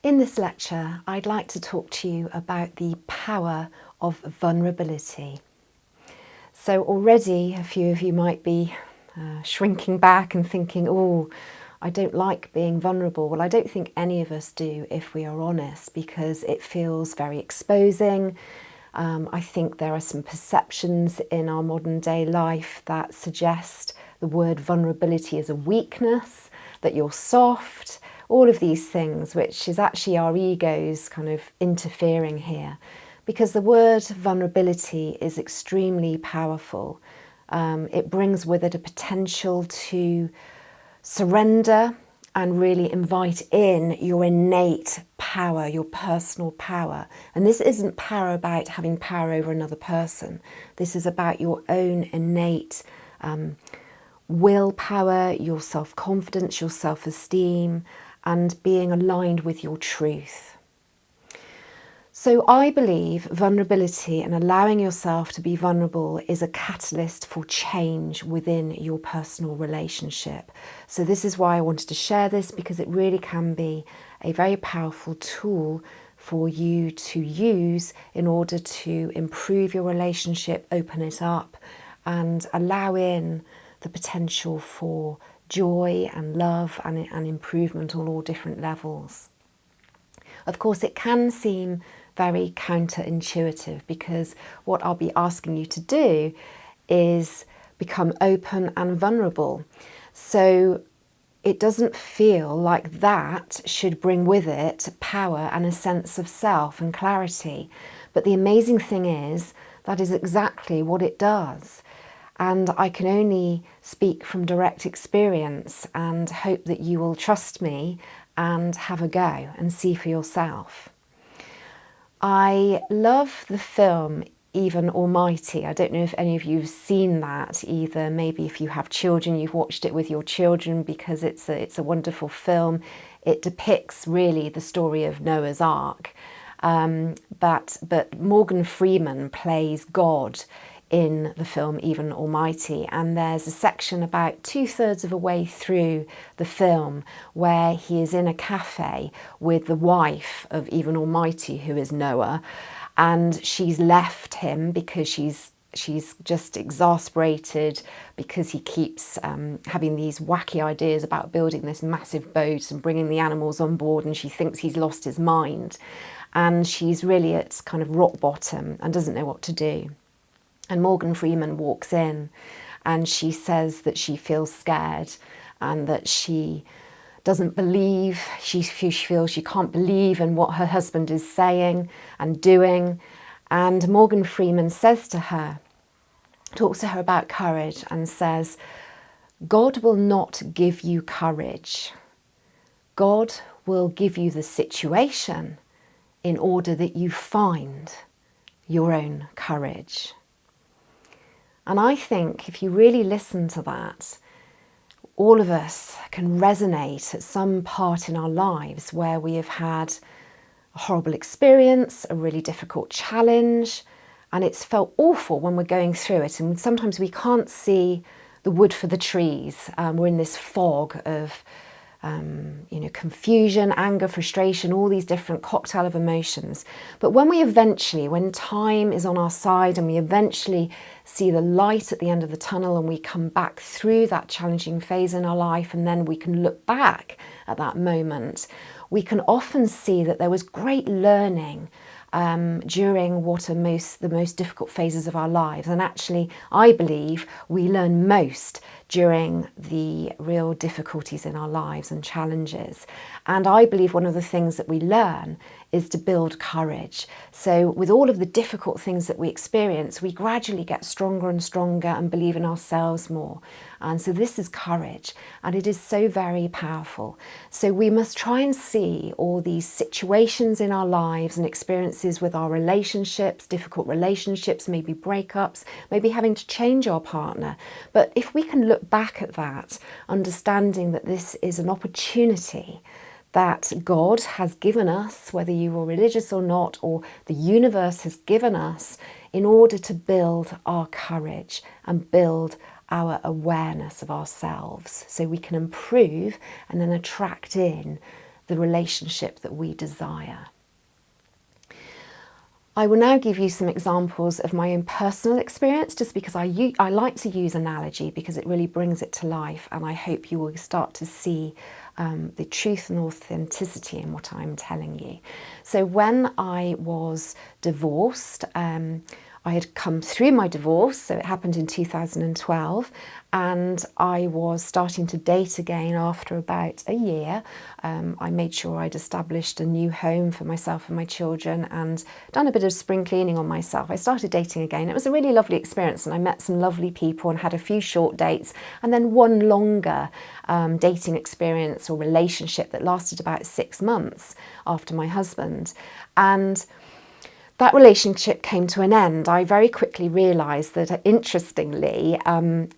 In this lecture, I'd like to talk to you about the power of vulnerability. So already a few of you might be shrinking back and thinking, oh, I don't like being vulnerable. Well, I don't think any of us do, if we are honest, because it feels very exposing. I think there are some perceptions in our modern day life that suggest the word vulnerability as a weakness, that you're soft, all of these things, which is actually our egos kind of interfering here. Because the word vulnerability is extremely powerful. It brings with it a potential to surrender and really invite in your innate power, your personal power. And this isn't power about having power over another person. This is about your own innate willpower, your self-confidence, your self-esteem, and being aligned with your truth. So I believe vulnerability and allowing yourself to be vulnerable is a catalyst for change within your personal relationship. So this is why I wanted to share this, because it really can be a very powerful tool for you to use in order to improve your relationship, open it up, and allow in the potential for joy and love and improvement on all different levels. Of course, it can seem very counterintuitive, because what I'll be asking you to do is become open and vulnerable. So it doesn't feel like that should bring with it power and a sense of self and clarity. But the amazing thing is that is exactly what it does. And I can only speak from direct experience and hope that you will trust me and have a go and see for yourself. I love the film Even Almighty. I don't know if any of you have seen that either. Maybe if you have children, you've watched it with your children, because it's a wonderful film. It depicts really the story of Noah's Ark. But Morgan Freeman plays God in the film Even Almighty, and there's a section about 2/3 of a way through the film where he is in a cafe with the wife of Even Almighty, who is Noah, and she's left him because she's just exasperated because he keeps having these wacky ideas about building this massive boat and bringing the animals on board, and she thinks he's lost his mind, and she's really at kind of rock bottom and doesn't know what to do. And Morgan Freeman walks in and she says that she feels scared and that she doesn't believe, she feels she can't believe in what her husband is saying and doing. And Morgan Freeman says to her, talks to her about courage and says, God will not give you courage. God will give you the situation in order that you find your own courage. And I think if you really listen to that, all of us can resonate at some part in our lives where we have had a horrible experience, a really difficult challenge, and it's felt awful when we're going through it. And sometimes we can't see the wood for the trees. We're in this fog of confusion, anger, frustration, all these different cocktail of emotions. But when time is on our side and we eventually see the light at the end of the tunnel and we come back through that challenging phase in our life, and then we can look back at that moment, we can often see that there was great learning during what are the most difficult phases of our lives. And actually, I believe we learn most during the real difficulties in our lives and challenges. And I believe one of the things that we learn is to build courage. So with all of the difficult things that we experience, we gradually get stronger and stronger and believe in ourselves more. And so this is courage, and it is so very powerful. So we must try and see all these situations in our lives and experiences with our relationships, difficult relationships, maybe breakups, maybe having to change our partner. But if we can look back at that, understanding that this is an opportunity that God has given us, whether you are religious or not, or the universe has given us, in order to build our courage and build our awareness of ourselves, so we can improve and then attract in the relationship that we desire. I will now give you some examples of my own personal experience, just because I like to use analogy because it really brings it to life, and I hope you will start to see the truth and authenticity in what I'm telling you. So when I was divorced, I had come through my divorce, so it happened in 2012, and I was starting to date again after about a year. I made sure I'd established a new home for myself and my children and done a bit of spring cleaning on myself. I started dating again. It was a really lovely experience, and I met some lovely people and had a few short dates, and then one longer dating experience or relationship that lasted about 6 months after my husband. And that relationship came to an end. I very quickly realised that, interestingly,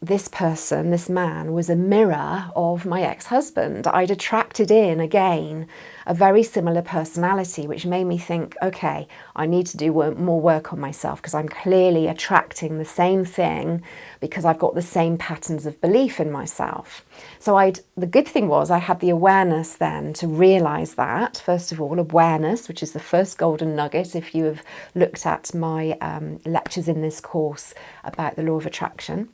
this man, was a mirror of my ex-husband. I'd attracted in, again, a very similar personality, which made me think, okay, I need to do more work on myself, because I'm clearly attracting the same thing because I've got the same patterns of belief in myself. So the good thing was I had the awareness then to realise that, first of all, awareness, which is the first golden nugget if you have looked at my lectures in this course about the law of attraction.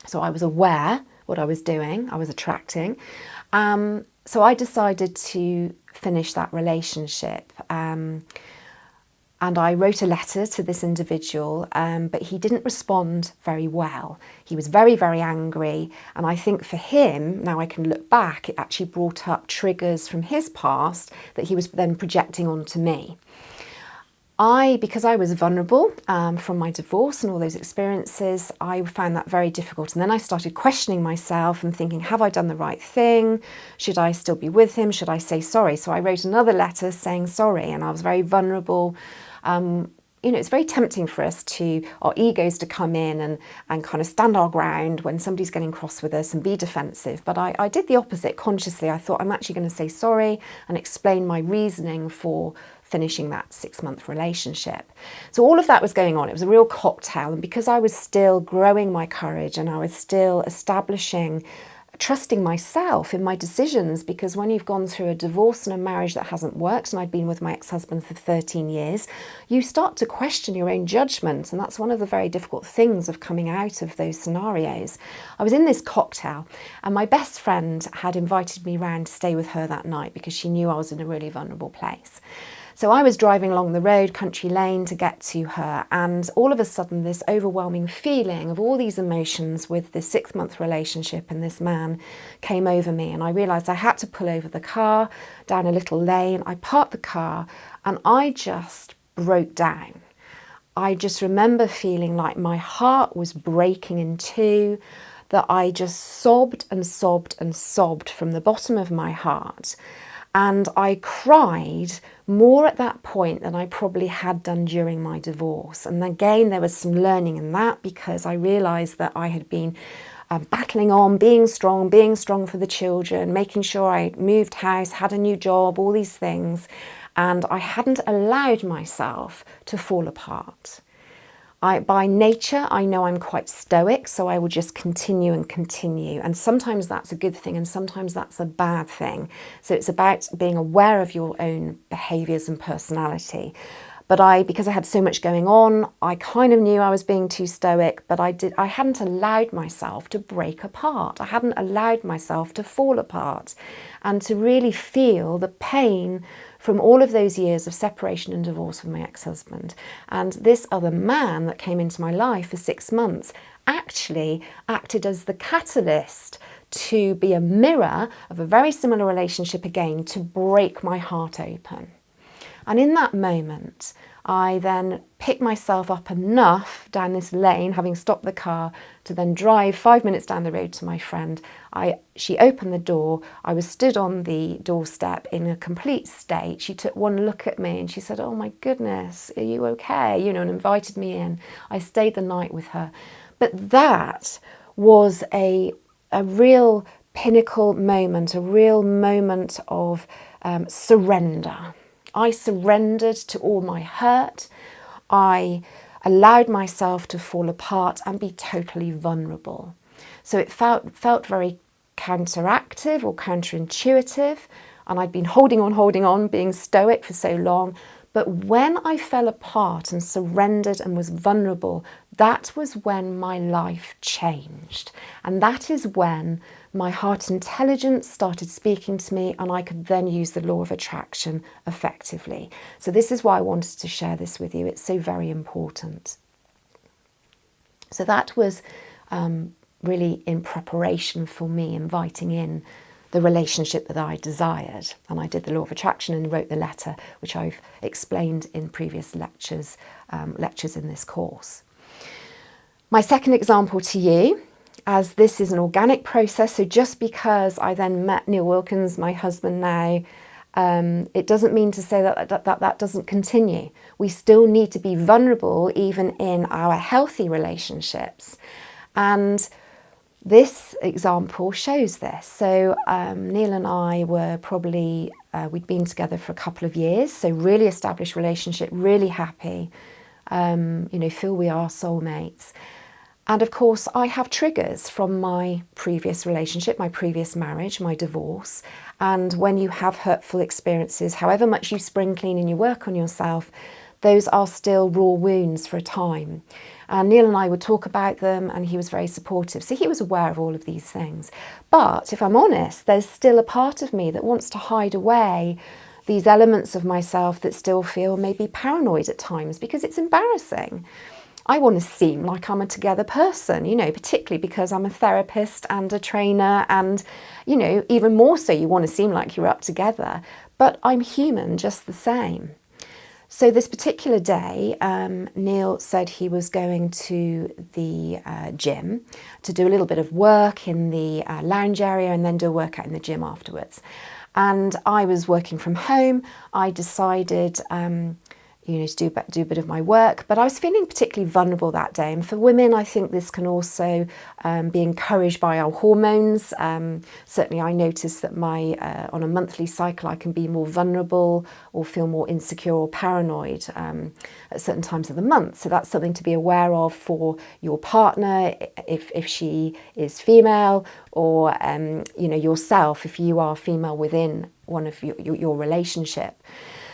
So I was aware what I was doing, I was attracting. So I decided to finish that relationship. And I wrote a letter to this individual, but he didn't respond very well. He was very, very angry. And I think for him, now I can look back, it actually brought up triggers from his past that he was then projecting onto me. Because I was vulnerable from my divorce and all those experiences, I found that very difficult. And then I started questioning myself and thinking, have I done the right thing? Should I still be with him? Should I say sorry? So I wrote another letter saying sorry, and I was very vulnerable. It's very tempting for us our egos to come in and kind of stand our ground when somebody's getting cross with us and be defensive. But I did the opposite consciously. I thought, I'm actually going to say sorry and explain my reasoning for finishing that 6-month relationship. So all of that was going on. It was a real cocktail. And because I was still growing my courage and I was still trusting myself in my decisions, because when you've gone through a divorce and a marriage that hasn't worked, and I'd been with my ex-husband for 13 years, you start to question your own judgment. And that's one of the very difficult things of coming out of those scenarios. I was in this cocktail, and my best friend had invited me round to stay with her that night because she knew I was in a really vulnerable place. So I was driving along the road, country lane, to get to her, and all of a sudden this overwhelming feeling of all these emotions with this 6-month relationship and this man came over me, and I realised I had to pull over the car down a little lane. I parked the car and I just broke down. I just remember feeling like my heart was breaking in two, that I just sobbed and sobbed and sobbed from the bottom of my heart. And I cried more at that point than I probably had done during my divorce. And again, there was some learning in that, because I realised that I had been battling on, being strong for the children, making sure I moved house, had a new job, all these things. And I hadn't allowed myself to fall apart. By nature, I know I'm quite stoic, so I will just continue and continue. And sometimes that's a good thing and sometimes that's a bad thing. So it's about being aware of your own behaviours and personality. But because I had so much going on, I kind of knew I was being too stoic, but I hadn't allowed myself to break apart. I hadn't allowed myself to fall apart and to really feel the pain from all of those years of separation and divorce with my ex-husband. And this other man that came into my life for 6 months actually acted as the catalyst to be a mirror of a very similar relationship again, to break my heart open. And in that moment, I then picked myself up enough down this lane, having stopped the car, to then drive 5 minutes down the road to my friend. She opened the door. I was stood on the doorstep in a complete state. She took one look at me and she said, "Oh my goodness, are you okay?" And invited me in. I stayed the night with her. But that was a real pinnacle moment, a real moment of surrender. I surrendered to all my hurt. I allowed myself to fall apart and be totally vulnerable. So it felt very counteractive or counterintuitive. and I'd been holding on, being stoic for so long. But when I fell apart and surrendered and was vulnerable, that was when my life changed. And that is when my heart intelligence started speaking to me, and I could then use the law of attraction effectively. So this is why I wanted to share this with you. It's so very important. So that was really in preparation for me inviting in the relationship that I desired. And I did the law of attraction and wrote the letter, which I've explained in previous lectures in this course. My second example to you, as this is an organic process, so just because I then met Neil Wilkins, my husband now, it doesn't mean to say that doesn't continue. We still need to be vulnerable even in our healthy relationships. And this example shows this. So Neil and I were probably, we'd been together for a couple of years, so really established relationship, really happy, feel we are soulmates. And of course, I have triggers from my previous relationship, my previous marriage, my divorce. And when you have hurtful experiences, however much you spring clean and you work on yourself, those are still raw wounds for a time. And Neil and I would talk about them, and he was very supportive. So he was aware of all of these things. But if I'm honest, there's still a part of me that wants to hide away these elements of myself that still feel maybe paranoid at times, because it's embarrassing. I want to seem like I'm a together person, particularly because I'm a therapist and a trainer, and, even more so you want to seem like you're up together, but I'm human just the same. So this particular day, Neil said he was going to the gym to do a little bit of work in the lounge area and then do a workout in the gym afterwards. And I was working from home. I decided to do a bit of my work, but I was feeling particularly vulnerable that day. And for women, I think this can also be encouraged by our hormones. Certainly I noticed that on a monthly cycle, I can be more vulnerable or feel more insecure or paranoid at certain times of the month. So that's something to be aware of for your partner, if she is female, or yourself, if you are female within one of your relationship.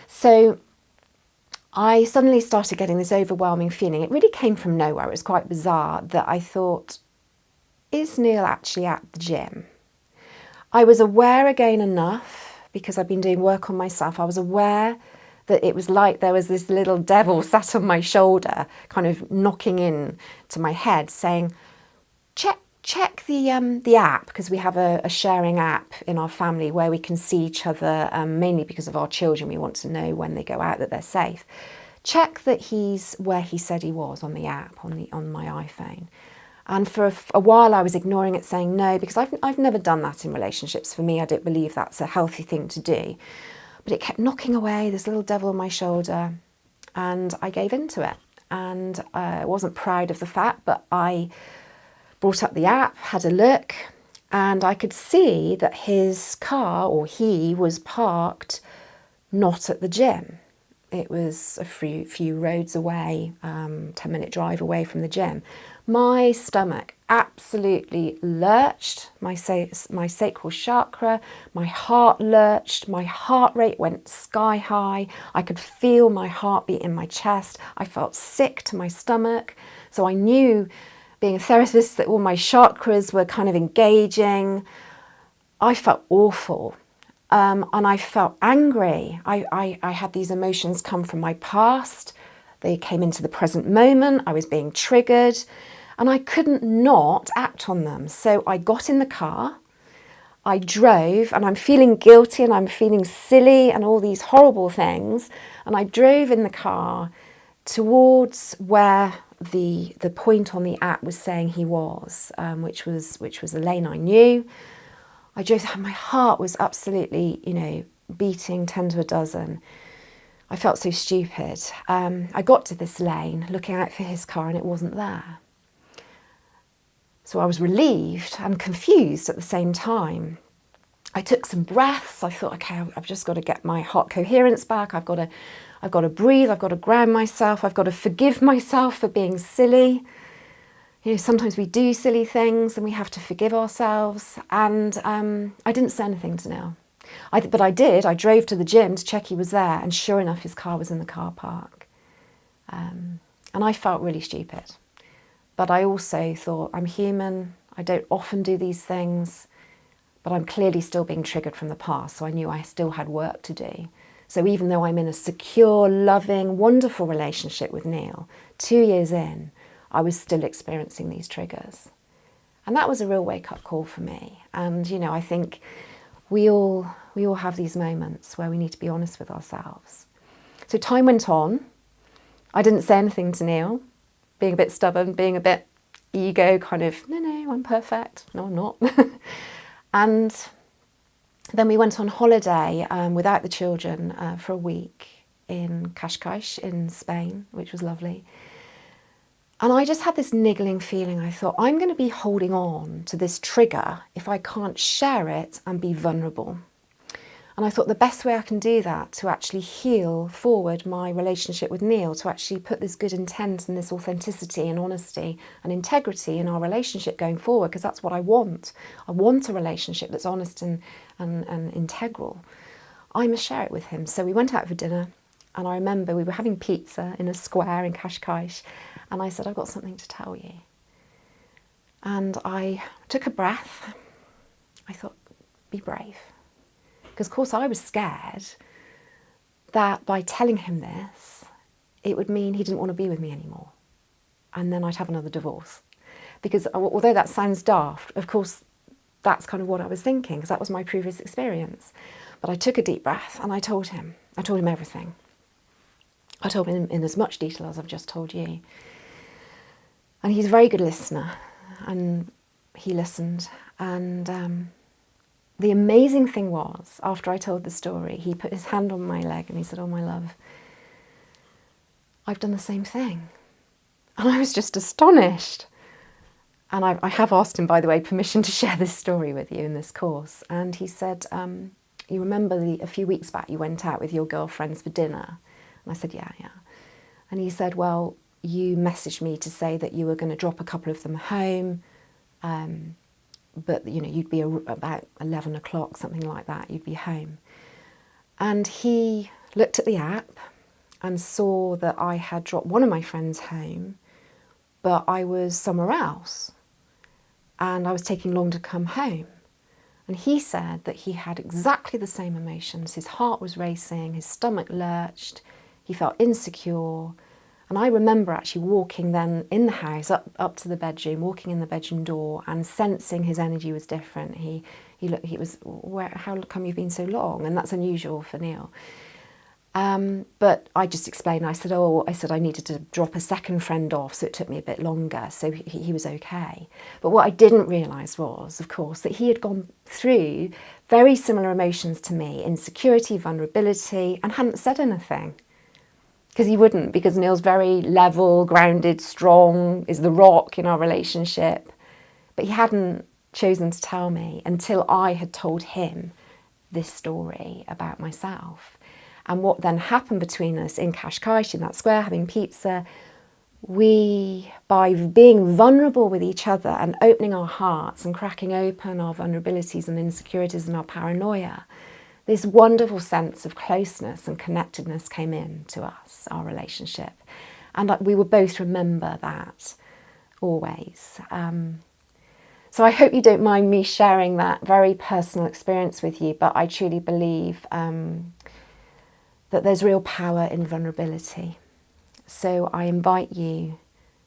So I suddenly started getting this overwhelming feeling. It really came from nowhere. It was quite bizarre that I thought, is Neil actually at the gym? I was aware again enough, because I've been doing work on myself, I was aware that it was like there was this little devil sat on my shoulder, kind of knocking in to my head, saying, check the app, because we have a sharing app in our family where we can see each other, mainly because of our children. We want to know when they go out that they're safe. Check that he's where he said he was on the app, on my iPhone. And for a while I was ignoring it, saying no, because I've never done that in relationships. For me, I don't believe that's a healthy thing to do. But it kept knocking away, this little devil on my shoulder, and I gave into it. And I wasn't proud of the fact, but I brought up the app, had a look, and I could see that his car, or he, was parked not at the gym. It was a few roads away, 10-minute drive away from the gym. My stomach absolutely lurched, my sacral chakra, my heart lurched, my heart rate went sky high. I could feel my heartbeat in my chest. I felt sick to my stomach. So I knew, being a therapist, that all my chakras were kind of engaging. I felt awful, and I felt angry. I had these emotions come from my past. They came into the present moment. I was being triggered, and I couldn't not act on them. So I got in the car, I drove, and I'm feeling guilty and I'm feeling silly and all these horrible things. And I drove in the car towards where the point on the app was saying he was, which was a lane I knew. I drove, my heart was absolutely, beating 10 to a dozen. I felt so stupid. I got to this lane looking out for his car, and it wasn't there. So I was relieved and confused at the same time. I took some breaths. I thought, okay, I've just got to get my heart coherence back. I've got to breathe. I've got to ground myself. I've got to forgive myself for being silly. Sometimes we do silly things and we have to forgive ourselves. And I didn't say anything to Neil. But I did. I drove to the gym to check he was there, and sure enough, his car was in the car park. And I felt really stupid. But I also thought, I'm human. I don't often do these things, but I'm clearly still being triggered from the past. So I knew I still had work to do. So even though I'm in a secure, loving, wonderful relationship with Neil, 2 years in, I was still experiencing these triggers. And that was a real wake-up call for me. And, you know, I think we all have these moments where we need to be honest with ourselves. So time went on. I didn't say anything to Neil, being a bit stubborn, being a bit ego, kind of, no, I'm perfect. No, I'm not. And then we went on holiday without the children for a week in Cascais in Spain, which was lovely. And I just had this niggling feeling. I thought, I'm going to be holding on to this trigger if I can't share it and be vulnerable. And I thought the best way I can do that to actually heal forward my relationship with Neil, to actually put this good intent and this authenticity and honesty and integrity in our relationship going forward, because that's what I want. I want a relationship that's honest and integral. I must share it with him. So we went out for dinner, and I remember we were having pizza in a square in Cascais, and I said, I've got something to tell you. And I took a breath. I thought, be brave. Because, of course, I was scared that by telling him this, it would mean he didn't want to be with me anymore. And then I'd have another divorce. Because although that sounds daft, of course, that's kind of what I was thinking, because that was my previous experience. But I took a deep breath and I told him everything. I told him in as much detail as I've just told you. And he's a very good listener, and he listened. And the amazing thing was, after I told the story, he put his hand on my leg and he said, oh, my love, I've done the same thing. And I was just astonished. And I have asked him, by the way, permission to share this story with you in this course. And he said, you remember a few weeks back you went out with your girlfriends for dinner? And I said, yeah. And he said, well, you messaged me to say that you were going to drop a couple of them home, but, you know, you'd be about 11 o'clock, something like that, you'd be home. And he looked at the app and saw that I had dropped one of my friends home, but I was somewhere else, and I was taking long to come home. And he said that he had exactly the same emotions. His heart was racing, his stomach lurched, he felt insecure. And I remember actually walking then in the house up to the bedroom, walking in the bedroom door and sensing his energy was different. He was, how come you've been so long? And that's unusual for Neil. But I just explained, I said I needed to drop a second friend off, so it took me a bit longer. So he was okay. But what I didn't realise was, of course, that he had gone through very similar emotions to me, insecurity, vulnerability, and hadn't said anything. Because he wouldn't, because Neil's very level, grounded, strong, is the rock in our relationship. But he hadn't chosen to tell me until I had told him this story about myself. And what then happened between us in Cascais, in that square, having pizza, by being vulnerable with each other and opening our hearts and cracking open our vulnerabilities and insecurities and our paranoia, this wonderful sense of closeness and connectedness came in to us, our relationship. And we would both remember that always. So I hope you don't mind me sharing that very personal experience with you, but I truly believe that there's real power in vulnerability. So I invite you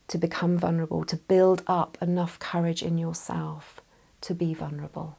to become vulnerable, to build up enough courage in yourself to be vulnerable.